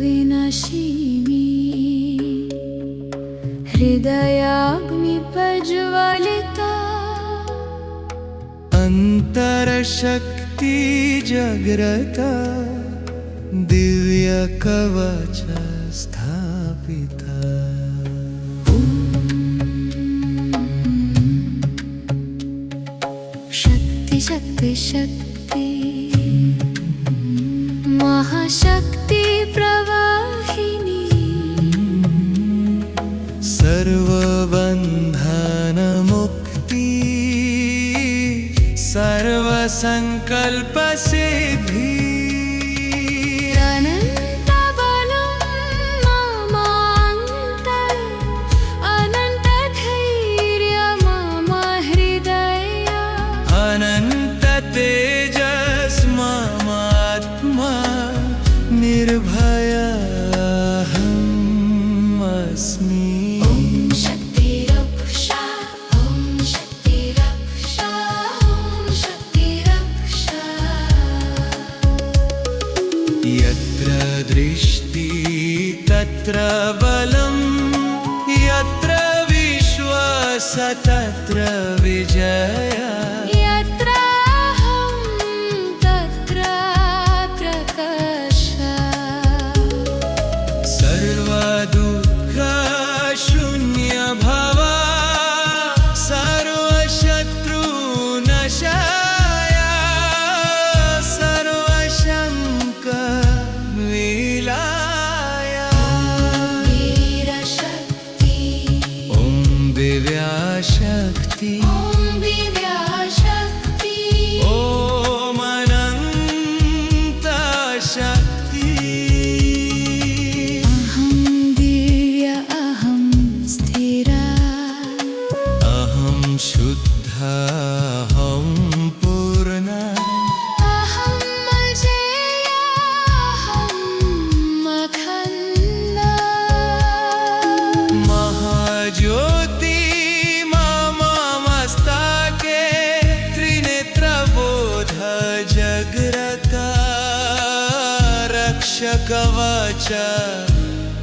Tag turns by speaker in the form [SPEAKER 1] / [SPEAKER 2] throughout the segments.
[SPEAKER 1] सर्वभयविनाशिनी हृदयाग्निप्रज्वलिता
[SPEAKER 2] अंतरशक्ति जाग्रता दिव्यकवच स्थापिता।
[SPEAKER 1] शक्ति शक्ति शक्ति महाशक्ति प्रवाहिनी
[SPEAKER 2] सर्वबंधन मुक्ति सर्वसंकल्प सिद्धि। अनंत तेजस ममात्मा निर्भयम् अस्मि।
[SPEAKER 1] ॐ शक्तिरक्षाः ॐ शक्तिरक्षाः ॐ शक्तिरक्षाः।
[SPEAKER 2] यत्र दृष्टि तत्र बलं यत्र विश्वास तत्र विजयः। शक्ति
[SPEAKER 1] ॐ दिव्या शक्ति
[SPEAKER 2] ॐ अनंत शक्ति।
[SPEAKER 1] अहं दिव्या अहं स्थिरा
[SPEAKER 2] अहं शुद्धा अहं पूर्णा
[SPEAKER 1] अहं अजेया अहं अखण्डा।
[SPEAKER 2] महाज्योति कवच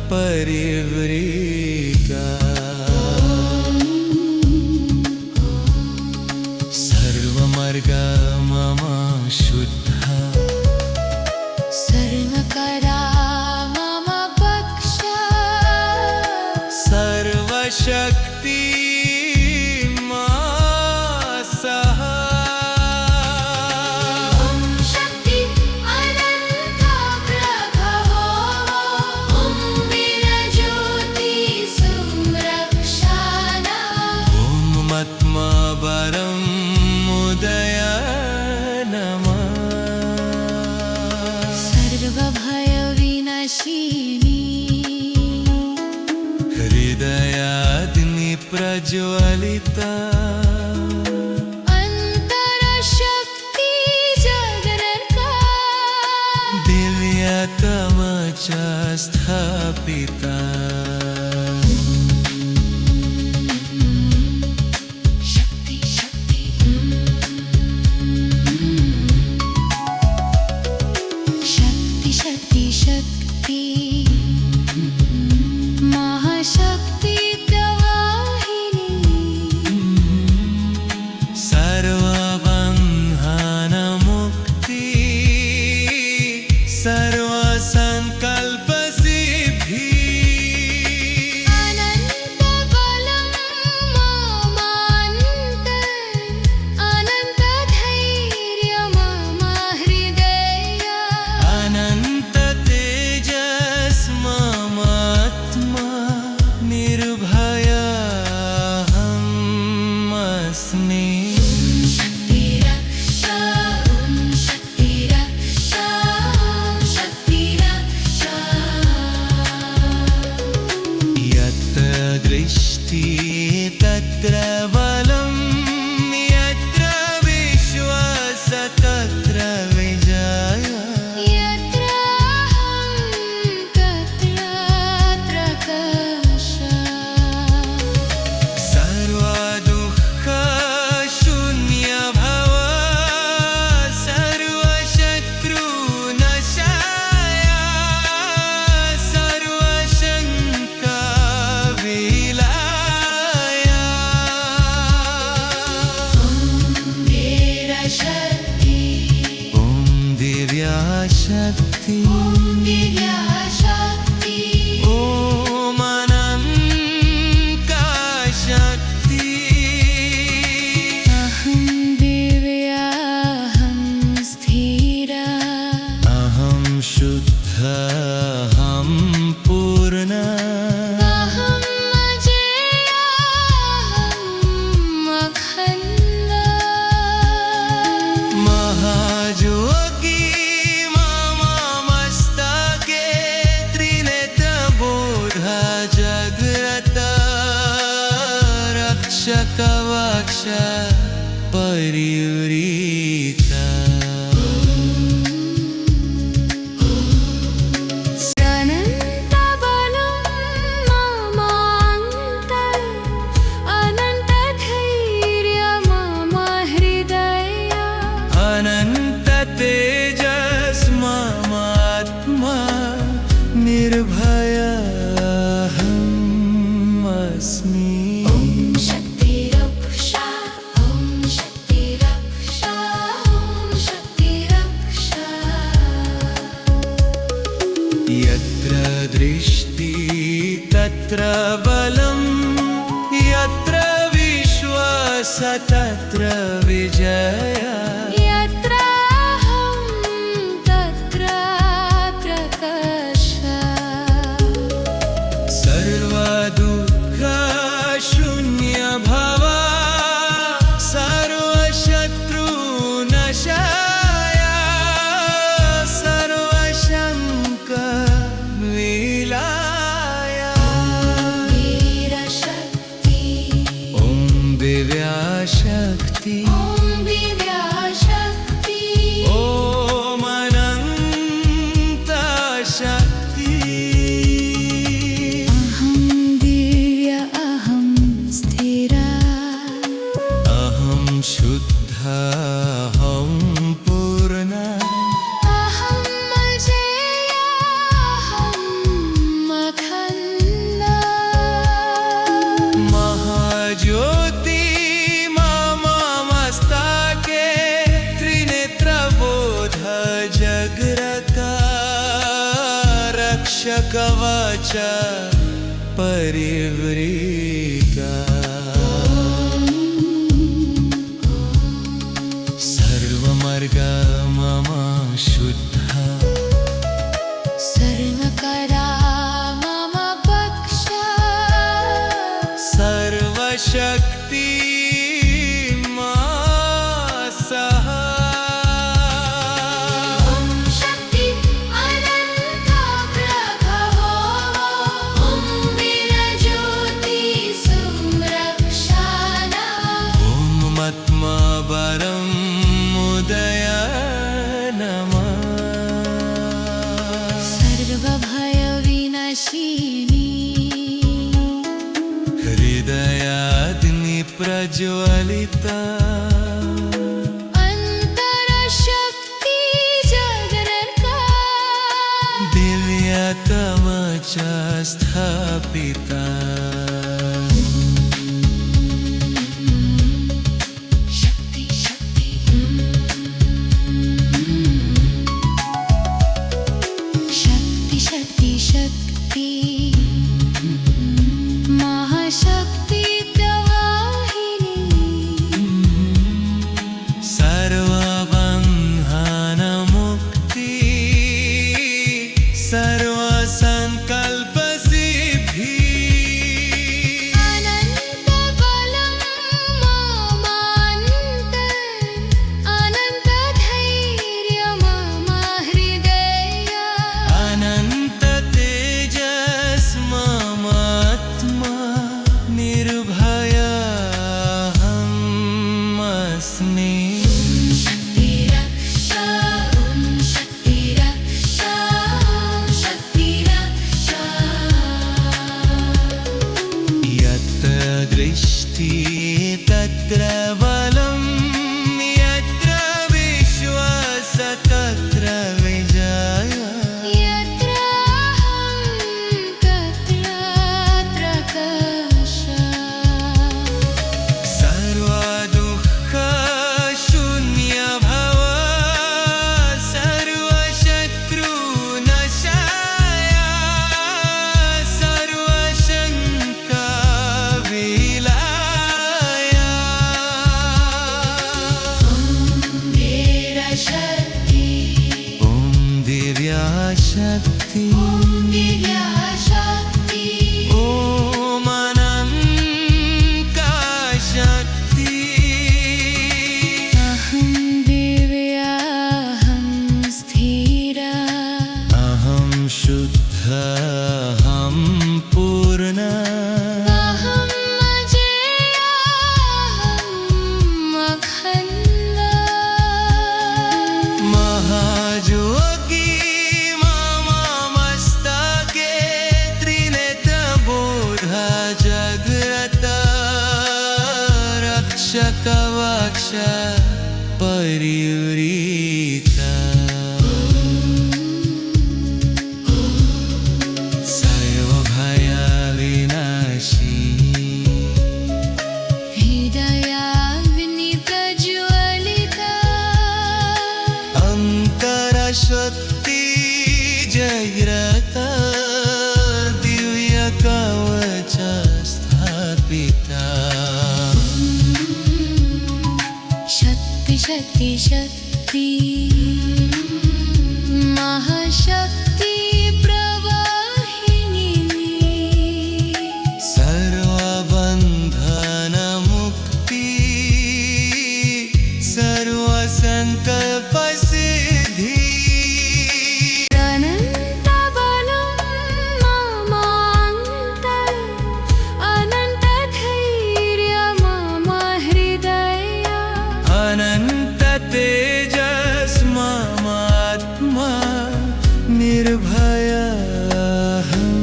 [SPEAKER 2] परिवृता। सर्वमार्ग मम शुद्धा
[SPEAKER 1] सर्वकरा मम पक्षा
[SPEAKER 2] सर्वशक्ति हृदयाग्नि प्रज्वलिता
[SPEAKER 1] अंतरशक्ति जागृता
[SPEAKER 2] दिव्यतमच स्थापिता।
[SPEAKER 1] शक्ति शक्ति शक्ति शक्ति शक्ति महाशक्ति प्रवाहिनी
[SPEAKER 2] सर्वबंधन मुक्ति सर्वसंकल्प सिद्धि।
[SPEAKER 1] अनंत बलं ममान्तरे अनंत धैर्य मम हृदय
[SPEAKER 2] अनंत तेजस ममात्मा निर्भयम् अस्मि।
[SPEAKER 1] शक्तिरक्षा ॐ शक्तिरक्षा ॐ शक्तिरक्षा।
[SPEAKER 2] यत्र दृष्टि तत्र बलं यत्र विश्वास कवच परिवृता
[SPEAKER 1] अनन्तबलं ममान्तः अनन्तधैर्यं मम हृदय
[SPEAKER 2] अनन्ततेजस् ममात्मा निर्भयम् अस्मि
[SPEAKER 1] शक्तिरक्षा शक्तिरक्षा शक्तिरक्षा
[SPEAKER 2] यत्र दृष्टि तत्र बलम् यत्र विश्वास तत्र विजयः
[SPEAKER 1] यत्राहं तत्र प्रकाशः
[SPEAKER 2] सर्वदुःखशून्य भव सर्वशत्रुनाशाय सर्वशङ्कविलाय
[SPEAKER 1] वीरशक्ति
[SPEAKER 2] ॐ दिव्याशक्ति
[SPEAKER 1] ॐ दिव्याशक्ति
[SPEAKER 2] ॐ अनन्तशक्ति
[SPEAKER 1] अहं दिव्य अहं स्थिरा
[SPEAKER 2] अहं शुद्ध अहं पूर्ण
[SPEAKER 1] अहं अजेयम् अखण्ड
[SPEAKER 2] महाज्योति मम मस्तके त्रिनेत्रबोध जगरता रक्षकवच परिवृता सर्वमार्ग मम शुद्ध
[SPEAKER 1] सर्वकरा मम पक्ष
[SPEAKER 2] सर्वशक्ति सह
[SPEAKER 1] ॐ शक्ति अनन्ता प्रभवो ॐ वीरज्योति संरक्षाना
[SPEAKER 2] ॐ मत्मबरम् उदय नमः
[SPEAKER 1] सर्वभयविनाशिनी
[SPEAKER 2] हृदयाग्नि प्रज्वलिता
[SPEAKER 1] अन्तरशक्ति जागरता
[SPEAKER 2] दिव्यतमच स्थापिता
[SPEAKER 1] शक्ति शक्ति शक्ति शक्ति शक्ति महाशक्ति प्रवाहिनी
[SPEAKER 2] सर्वबन्धनमुक्ति सर्वसङ्कल्पसिद्धि
[SPEAKER 1] अनन्तबलं ममान्तः अनन्तधैर्यं मम हृदय
[SPEAKER 2] अनन्ततेजस् ममात्मा निर्भयम् अस्मि
[SPEAKER 1] शक्तिरक्षा शक्तिरक्षा शक्तिरक्षा
[SPEAKER 2] यत्र दृष्टि तत्र बलं यत्र विश्वास तत्र विजयः
[SPEAKER 1] यत्राहं तत्र प्रकाशः
[SPEAKER 2] सर्वदुःखशून्य भव सर्वशत्रुनाशाय सर्वशङ्कविलाय कवचा परिवृता सर्व भया विनाशी
[SPEAKER 1] हृदयाग्नि प्रज्वलिता
[SPEAKER 2] अंतरशक्ति जयरता दिव्य कवच स्थापिता
[SPEAKER 1] शक्ति शक्ति शक्ति महाशक्ति प्रवाहिनी
[SPEAKER 2] सर्वबंधन मुक्ति सर्व संकल्प सिद्धि
[SPEAKER 1] अनन्तबलं ममान्तर अनन्तधैर्यं मम हृदय
[SPEAKER 2] अनंत तेजस ममात्मा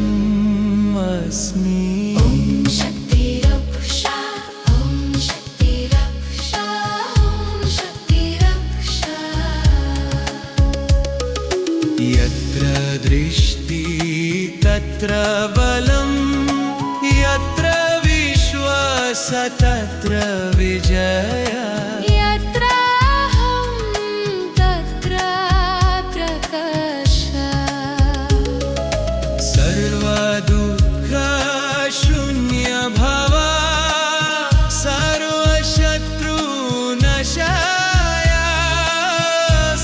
[SPEAKER 2] निर्भयम् अस्मि
[SPEAKER 1] ॐ शक्तिरक्षा ॐ शक्तिरक्षा ॐ शक्तिरक्षा
[SPEAKER 2] यत्र दृष्टि तत्र बलं यत्र विश्वास तत्र विजय
[SPEAKER 1] यत्राहं तत्र प्रकाश
[SPEAKER 2] सर्वदुःख शून्य भवा सर्वशत्रुनाशाय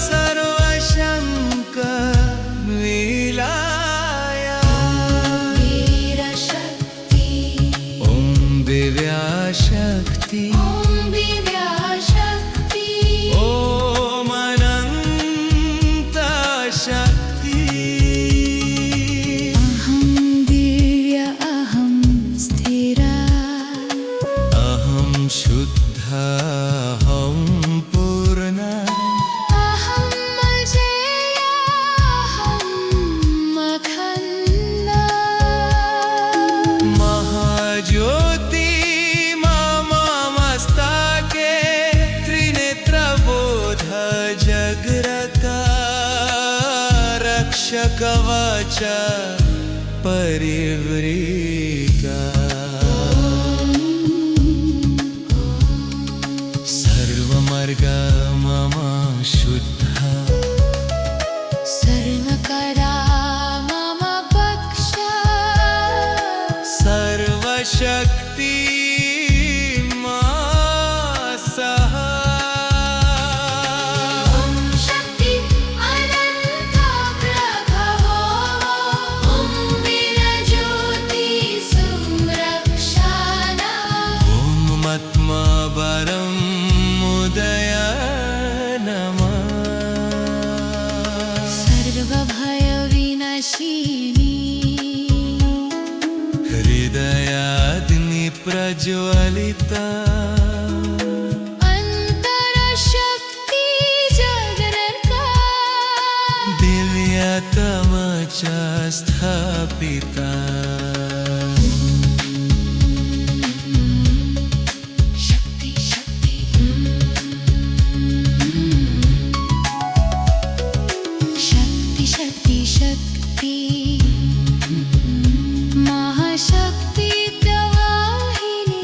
[SPEAKER 2] सर्वशङ्क विलाय
[SPEAKER 1] वीरशक्ति
[SPEAKER 2] ॐ दिव्याशक्ति
[SPEAKER 1] ॐ दिव्याशक्ति
[SPEAKER 2] ॐ अनन्तशक्ति
[SPEAKER 1] अहं दिव्य अहं स्थिरा
[SPEAKER 2] अहं शुद्ध अहं पूर्ण
[SPEAKER 1] अहं अजेया अहं अखण्डा
[SPEAKER 2] महाज्योति मम मस्तके त्रिनेत्रबोध जगरता रक्षकवच परिवृता सर्वमार्ग मम शुद्ध
[SPEAKER 1] सर्वकरा मम पक्षा
[SPEAKER 2] सर्वशक्ति सह
[SPEAKER 1] ॐ शक्ति अनन्ता प्रभवो ॐ वीरज्योति संरक्षाना
[SPEAKER 2] ॐ मत्मा वरं मुदय नमः
[SPEAKER 1] सर्वभयविनाशिनी
[SPEAKER 2] हृदयाग्नि प्रज्वलिता
[SPEAKER 1] अन्तरशक्ति जागरता
[SPEAKER 2] दिव्यतमच स्थापिता
[SPEAKER 1] शक्ति शक्ति शक्ति शक्ति शक्ति महाशक्ति प्रवाहिनी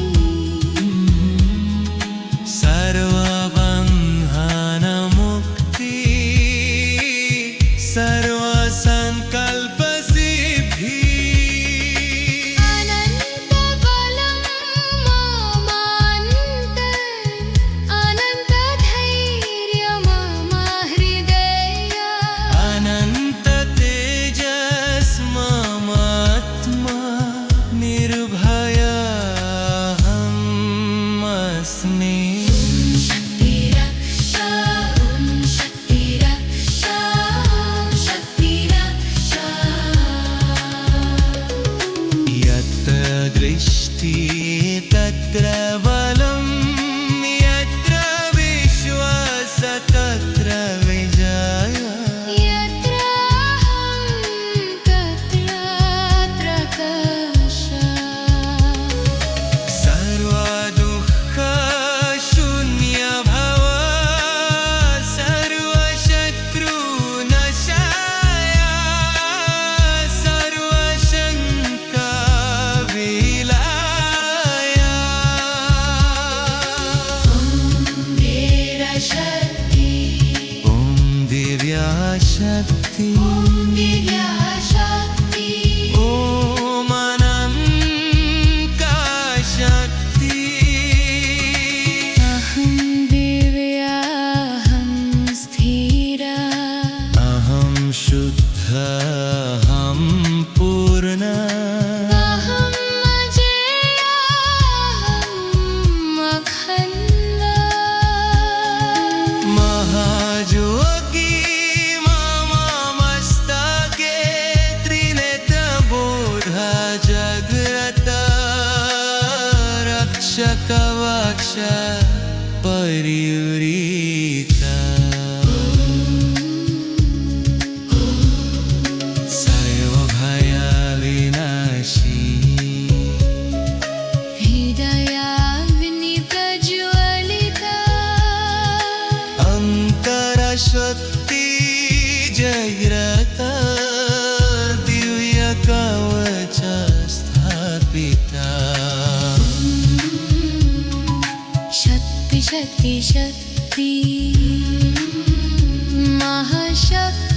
[SPEAKER 2] शक्ति
[SPEAKER 1] दिव्या शक्ति
[SPEAKER 2] ॐ अनन्ता शक्ति
[SPEAKER 1] अहं दिव्याहं स्थिरा
[SPEAKER 2] अहं शुद्ध अहं पूर्ण
[SPEAKER 1] अहं अजेयाहम् अखण्ड
[SPEAKER 2] महायोगी मम मस्तके त्रिनेत्रबोधा जगत रक्षकवक्ष परिवृता सर्वभयविनाशी
[SPEAKER 1] हृदयाग्नि प्रज्वलिता
[SPEAKER 2] अन्तरशक्ति जय्रता दिव्यकवच स्थापिता
[SPEAKER 1] शक्ति शक्ति शक्ति महाशक्ति